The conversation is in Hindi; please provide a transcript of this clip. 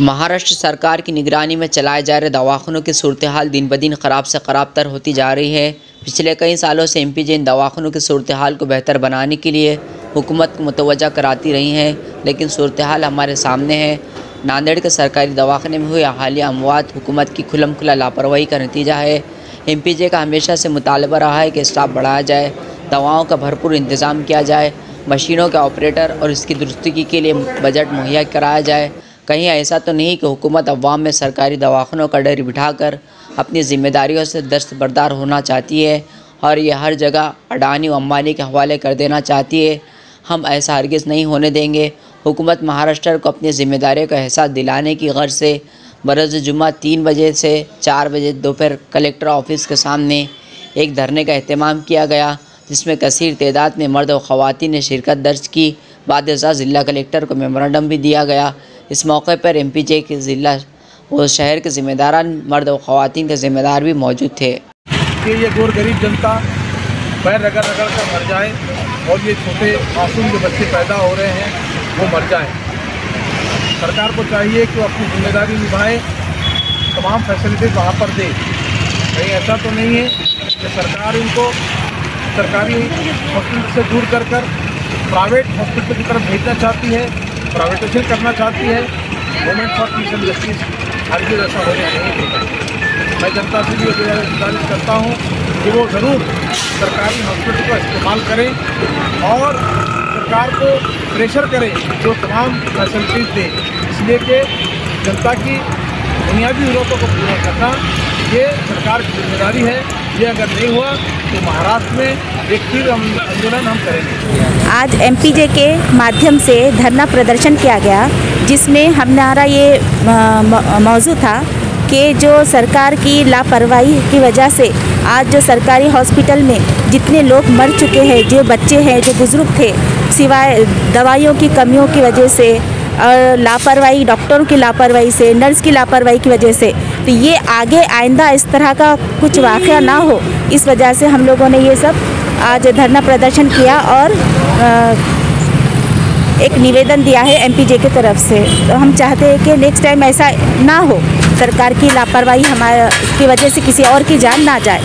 महाराष्ट्र सरकार की निगरानी में चलाए जा रहे दवाखानों की सूरत हाल दिन ब दिन ख़राब से ख़राब तर होती जा रही है। पिछले कई सालों से एमपीजे इन दवाखानों की सूरत हाल को बेहतर बनाने के लिए हुकूमत को मुतवज्जा कराती रही हैं, लेकिन सूरत हाल हमारे सामने है। नांदेड़ के सरकारी दवाखाने में हुई हालिया अमवात हुकूमत की खुल्लम-खुल्ला लापरवाही का नतीजा है। एमपीजे का हमेशा से मुतालबा रहा है कि स्टाफ बढ़ाया जाए, दवाओं का भरपूर इंतज़ाम किया जाए, मशीनों के ऑपरेटर और इसकी दुरुस्ती के लिए बजट मुहैया कराया जाए। कहीं ऐसा तो नहीं कि हुकूमत अवाम में सरकारी दवाखानों का डर बिठाकर अपनी ज़िम्मेदारियों से दस्तबरदार होना चाहती है और ये हर जगह अडानी व अंबानी के हवाले कर देना चाहती है। हम ऐसा हरगिज़ नहीं होने देंगे। हुकूमत महाराष्ट्र को अपनी ज़िम्मेदारियों का एहसास दिलाने की गर्ज से बरोज़ जुम्मा 3 बजे से 4 बजे दोपहर कलेक्टर ऑफिस के सामने एक धरने का एहतमाम किया गया, जिसमें कसीर तादाद में मर्द व ख़वातीन ने शिरकत दर्ज की। बाद ज़िला कलेक्टर को मेमोरेंडम भी दिया गया। इस मौके पर एमपीजे के ज़िला व शहर के ज़िम्मेदारान मर्द व ख़वातीन के ज़िम्मेदार भी मौजूद थे कि ये गोर गरीब जनता पैर रगड़ रगड़ कर मर जाए और ये छोटे मासूम जो बच्चे पैदा हो रहे हैं वो मर जाए। सरकार को चाहिए कि वो अपनी जिम्मेदारी निभाए, तमाम फैसिलिटीज़ वहाँ पर दे। कहीं ऐसा तो नहीं है कि सरकार इनको सरकारी हॉस्पिटल से दूर कर प्राइवेट हॉस्पिटल की तरफ भेजना चाहती है, प्राइवेटाइजेशन करना चाहती है। Government for piece and justice हरगिज़ ऐसा होने नहीं देगा। मैं जनता से भी गुजारिश करता हूँ कि वो ज़रूर सरकारी हॉस्पिटल का इस्तेमाल करें और सरकार को प्रेशर करें जो तमाम फैसिलिटीज़ दे, इसलिए कि जनता की बुनियादी ज़रूरतों को पूरा करना ये सरकार की जिम्मेदारी है। ये अगर नहीं हुआ तो महाराष्ट्र में एक फिर आंदोलन हम करेंगे। आज एमपीजे के माध्यम से धरना प्रदर्शन किया गया, जिसमें हमारा ये मौजू था कि जो सरकार की लापरवाही की वजह से आज जो सरकारी हॉस्पिटल में जितने लोग मर चुके हैं, जो बच्चे हैं, जो बुज़ुर्ग थे, सिवाय दवाइयों की कमियों की वजह से और लापरवाही, डॉक्टरों की लापरवाही से, नर्स की लापरवाही की वजह से, तो ये आगे आइंदा इस तरह का कुछ वाक़या ना हो, इस वजह से हम लोगों ने ये सब आज धरना प्रदर्शन किया और एक निवेदन दिया है एमपीजे की तरफ से। तो हम चाहते हैं कि नेक्स्ट टाइम ऐसा ना हो, सरकार की लापरवाही हमारे की वजह से किसी और की जान ना जाए।